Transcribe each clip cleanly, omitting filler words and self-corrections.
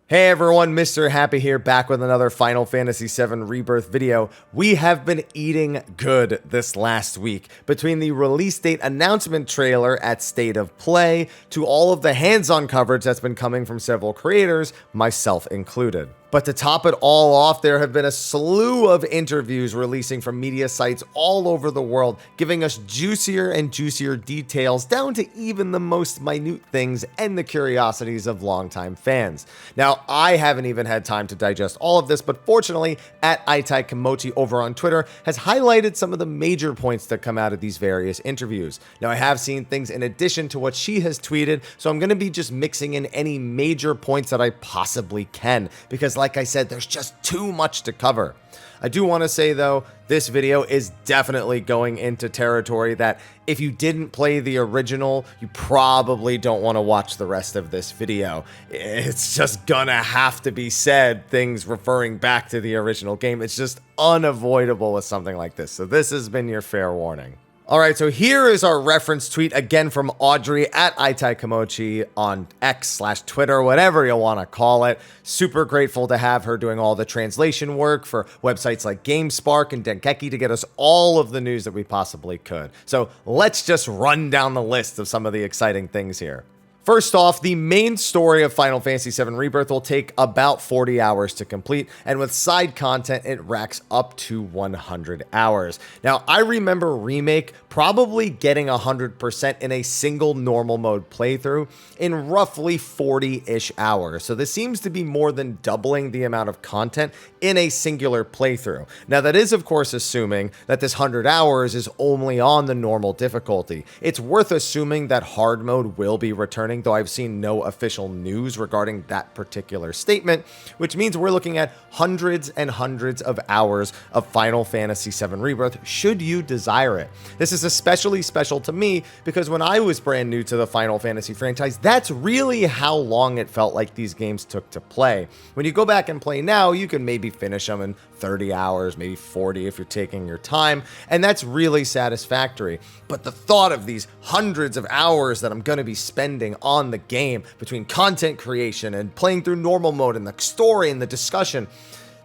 Hey everyone, Mr. Happy here, back with another Final Fantasy VII Rebirth video. We have been eating good this last week. Between the release date announcement trailer at State of Play, to all of the hands-on coverage that's been coming from several creators, myself included. But to top it all off, there have been a slew of interviews releasing from media sites all over the world, giving us juicier and juicier details down to even the most minute things and the curiosities of longtime fans. Now, I haven't even had time to digest all of this, but fortunately, at Kimochi over on Twitter has highlighted some of the major points that come out of these various interviews. Now, I have seen things in addition to what she has tweeted, so I'm going to be just mixing in any major points that I possibly can, because like I said, there's just too much to cover. I do want to say though, this video is definitely going into territory that if you didn't play the original, you probably don't want to watch the rest of this video. It's just gonna have to be said, things referring back to the original game. It's just unavoidable with something like this. So this has been your fair warning. Alright, so here is our reference tweet again from Audrey at Kimochi on X/Twitter, whatever you want to call it. Super grateful to have her doing all the translation work for websites like GameSpark and Dengeki to get us all of the news that we possibly could. So let's just run down the list of some of the exciting things here. First off, the main story of Final Fantasy VII Rebirth will take about 40 hours to complete, and with side content, it racks up to 100 hours. Now, I remember Remake probably getting 100% in a single normal mode playthrough in roughly 40-ish hours, so this seems to be more than doubling the amount of content in a singular playthrough. Now, that is, of course, assuming that this 100 hours is only on the normal difficulty. It's worth assuming that hard mode will be returning, though I've seen no official news regarding that particular statement, which means we're looking at hundreds and hundreds of hours of Final Fantasy VII Rebirth, should you desire it. This is especially special to me because when I was brand new to the Final Fantasy franchise, that's really how long it felt like these games took to play. When you go back and play now, you can maybe finish them in 30 hours, maybe 40 if you're taking your time, and that's really satisfactory. But the thought of these hundreds of hours that I'm going to be spending on the game between content creation and playing through normal mode and the story and the discussion,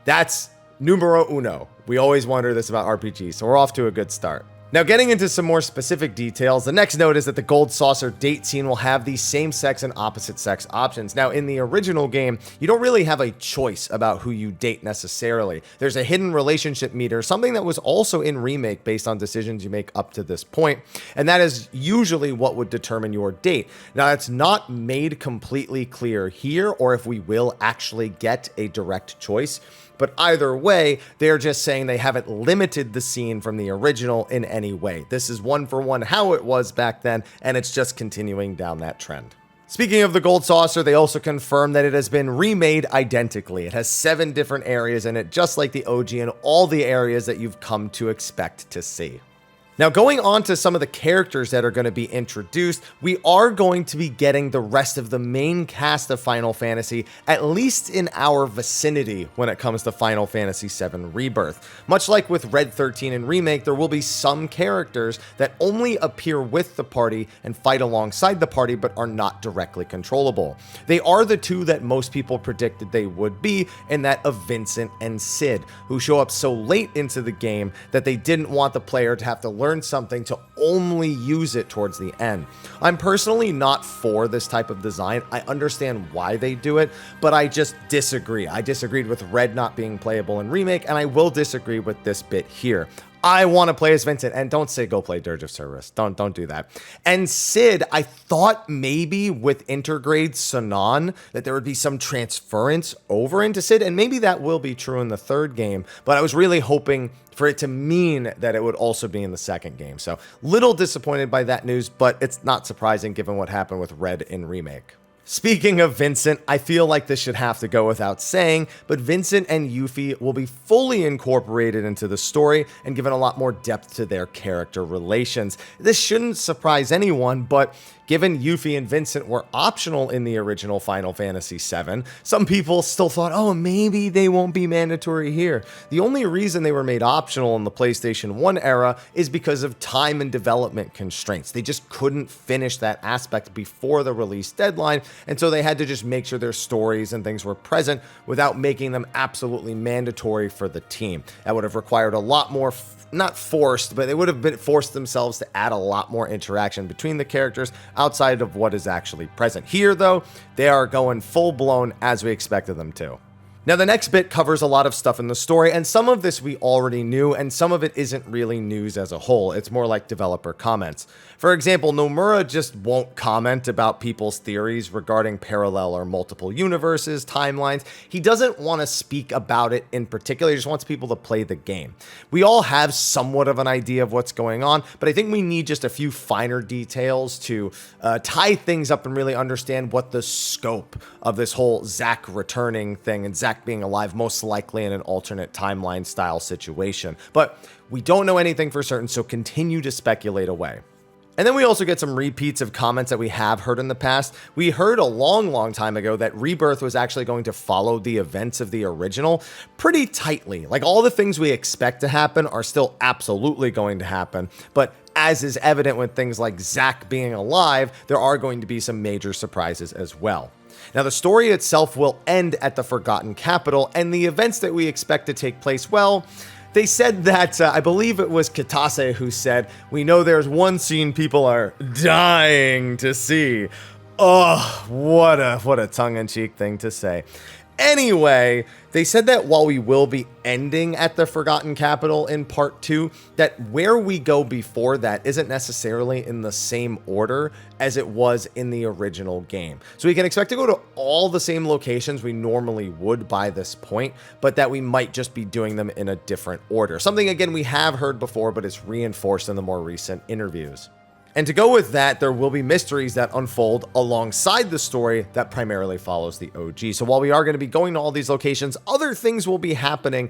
that's numero uno. We always wonder this about RPGs, so we're off to a good start. Now, getting into some more specific details, the next note is that the Gold Saucer date scene will have the same-sex and opposite-sex options. Now, in the original game, you don't really have a choice about who you date necessarily. There's a hidden relationship meter, something that was also in Remake based on decisions you make up to this point, and that is usually what would determine your date. Now, it's not made completely clear here, or if we will actually get a direct choice, but either way, they're just saying they haven't limited the scene from the original in any way. This is one for one how it was back then, and it's just continuing down that trend. Speaking of the Gold Saucer, they also confirmed that it has been remade identically. It has 7 different areas in it, just like the OG, and all the areas that you've come to expect to see. Now, going on to some of the characters that are going to be introduced, we are going to be getting the rest of the main cast of Final Fantasy, at least in our vicinity when it comes to Final Fantasy VII Rebirth. Much like with Red 13 and Remake, there will be some characters that only appear with the party and fight alongside the party, but are not directly controllable. They are the two that most people predicted they would be, in that of Vincent and Cid, who show up so late into the game that they didn't want the player to have to learn something to only use it towards the end. I'm personally not for this type of design. I understand why they do it, but I just disagree. I disagreed with Red not being playable in Remake, and I will disagree with this bit here. I want to play as Vincent, and don't say go play Dirge of Cerberus. Don't do that. And Cid, I thought maybe with Intergrade Sinon that there would be some transference over into Cid, and maybe that will be true in the third game, but I was really hoping for it to mean that it would also be in the second game. So, little disappointed by that news, but it's not surprising given what happened with Red in Remake. Speaking of Vincent, I feel like this should have to go without saying, but Vincent and Yuffie will be fully incorporated into the story and given a lot more depth to their character relations. This shouldn't surprise anyone, but Given Yuffie and Vincent were optional in the original Final Fantasy VII, some people still thought, oh, maybe they won't be mandatory here. The only reason they were made optional in the PlayStation 1 era is because of time and development constraints. They just couldn't finish that aspect before the release deadline, and so they had to just make sure their stories and things were present without making them absolutely mandatory for the team. That would have required a lot more, not forced, but they would have been forced themselves to add a lot more interaction between the characters outside of what is actually present. Here, though, they are going full-blown as we expected them to. Now, the next bit covers a lot of stuff in the story, and some of this we already knew, and some of it isn't really news as a whole. It's more like developer comments. For example, Nomura just won't comment about people's theories regarding parallel or multiple universes, timelines. He doesn't want to speak about it in particular. He just wants people to play the game. We all have somewhat of an idea of what's going on, but I think we need just a few finer details to tie things up and really understand what the scope of this whole Zack returning thing and Zack being alive, most likely in an alternate timeline style situation. But we don't know anything for certain, so continue to speculate away. And then we also get some repeats of comments that we have heard in the past. We heard a long time ago that Rebirth was actually going to follow the events of the original pretty tightly. Like, all the things we expect to happen are still absolutely going to happen, but as is evident with things like Zack being alive, there are going to be some major surprises as well. Now, the story itself will end at the Forgotten Capital, and the events that we expect to take place, well, they said that, I believe it was Kitase who said, we know there's one scene people are dying to see. Oh, what a tongue-in-cheek thing to say. Anyway, they said that while we will be ending at the Forgotten Capital in Part 2, that where we go before that isn't necessarily in the same order as it was in the original game. So we can expect to go to all the same locations we normally would by this point, but that we might just be doing them in a different order. Something, again, we have heard before, but it's reinforced in the more recent interviews. And to go with that, there will be mysteries that unfold alongside the story that primarily follows the OG. So while we are going to be going to all these locations, other things will be happening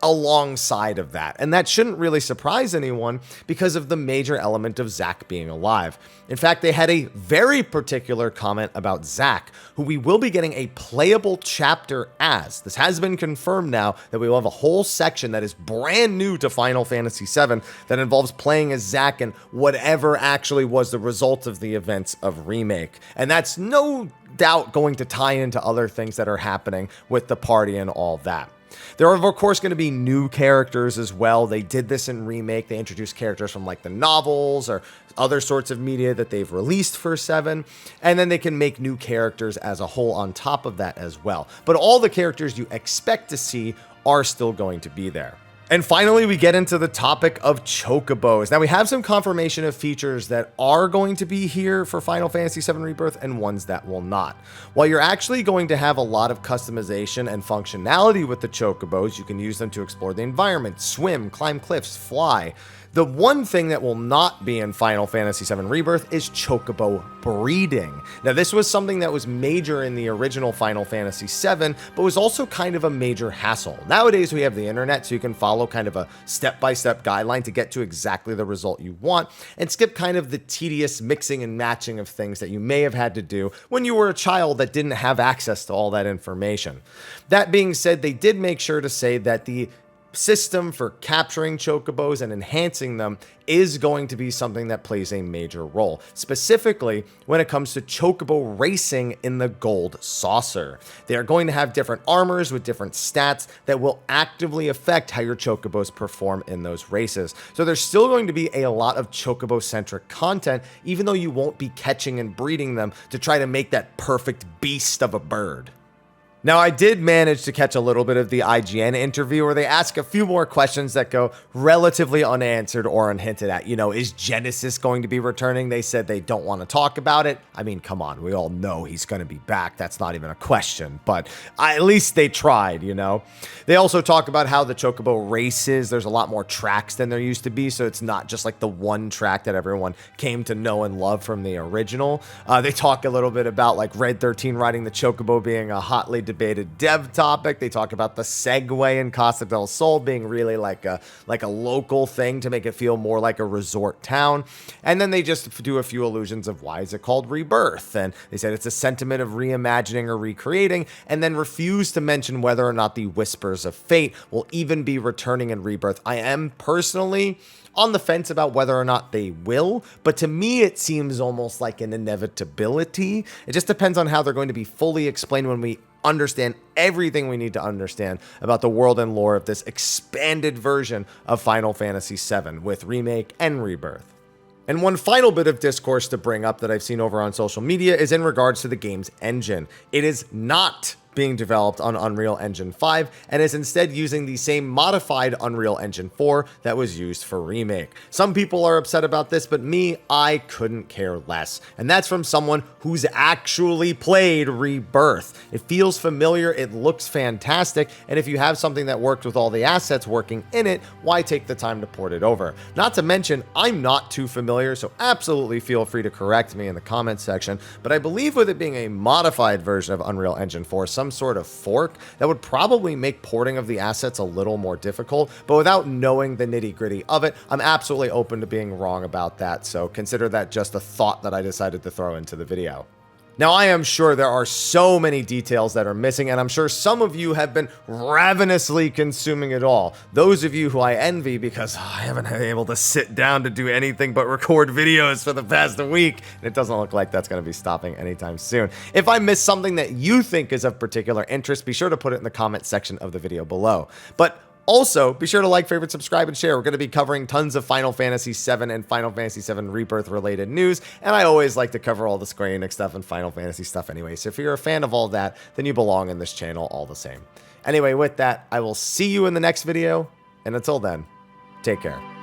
alongside of that. And that shouldn't really surprise anyone because of the major element of Zack being alive. In fact, they had a very particular comment about Zack, who we will be getting a playable chapter as. This has been confirmed now that we will have a whole section that is brand new to Final Fantasy VII that involves playing as Zack and whatever actually was the result of the events of Remake. And that's no doubt going to tie into other things that are happening with the party and all that. There are, of course, going to be new characters as well. They did this in Remake. They introduced characters from like the novels or other sorts of media that they've released for 7. And then they can make new characters as a whole on top of that as well. But all the characters you expect to see are still going to be there. And finally, we get into the topic of Chocobos. Now, we have some confirmation of features that are going to be here for Final Fantasy VII Rebirth and ones that will not. While you're actually going to have a lot of customization and functionality with the Chocobos, you can use them to explore the environment, swim, climb cliffs, fly. The one thing that will not be in Final Fantasy VII Rebirth is Chocobo breeding. Now, this was something that was major in the original Final Fantasy VII, but was also kind of a major hassle. Nowadays, we have the internet, so you can follow kind of a step-by-step guideline to get to exactly the result you want, and skip kind of the tedious mixing and matching of things that you may have had to do when you were a child that didn't have access to all that information. That being said, they did make sure to say that the system for capturing Chocobos and enhancing them is going to be something that plays a major role, specifically when it comes to Chocobo racing in the Gold Saucer. They are going to have different armors with different stats that will actively affect how your Chocobos perform in those races. So there's still going to be a lot of Chocobo-centric content, even though you won't be catching and breeding them to try to make that perfect beast of a bird. Now, I did manage to catch a little bit of the IGN interview where they ask a few more questions that go relatively unanswered or unhinted at. You know, is Genesis going to be returning? They said they don't want to talk about it. I mean, come on, we all know he's going to be back. That's not even a question, but at least they tried, you know. They also talk about how the Chocobo races, there's a lot more tracks than there used to be, so it's not just like the one track that everyone came to know and love from the original. They talk a little bit about like Red 13 riding the Chocobo being a hotly debated debated dev topic. They talk about the Segway in Costa del Sol being really like a local thing to make it feel more like a resort town. And then they just do a few allusions of why is it called Rebirth. And they said it's a sentiment of reimagining or recreating, and then refuse to mention whether or not the Whispers of Fate will even be returning in Rebirth. I am personally on the fence about whether or not they will, but to me it seems almost like an inevitability. It just depends on how they're going to be fully explained when we understand everything we need to understand about the world and lore of this expanded version of Final Fantasy VII with Remake and Rebirth. And one final bit of discourse to bring up that I've seen over on social media is in regards to the game's engine. It is not being developed on Unreal Engine 5 and is instead using the same modified Unreal Engine 4 that was used for Remake. Some people are upset about this, but me, I couldn't care less. And that's from someone who's actually played Rebirth. It feels familiar, it looks fantastic, and if you have something that worked with all the assets working in it, why take the time to port it over? Not to mention, I'm not too familiar, so absolutely feel free to correct me in the comments section, but I believe with it being a modified version of Unreal Engine 4, some sort of fork, that would probably make porting of the assets a little more difficult, but without knowing the nitty-gritty of it, I'm absolutely open to being wrong about that, so consider that just a thought that I decided to throw into the video. Now, I am sure there are so many details that are missing, and I'm sure some of you have been ravenously consuming it all. Those of you who I envy because I haven't been able to sit down to do anything but record videos for the past week, and it doesn't look like that's going to be stopping anytime soon. If I missed something that you think is of particular interest, be sure to put it in the comment section of the video below. But also, be sure to like, favorite, subscribe, and share. We're going to be covering tons of Final Fantasy VII and Final Fantasy VII Rebirth related news, and I always like to cover all the Square Enix stuff and Final Fantasy stuff anyway, so if you're a fan of all that, then you belong in this channel all the same. Anyway, with that, I will see you in the next video, and until then, take care.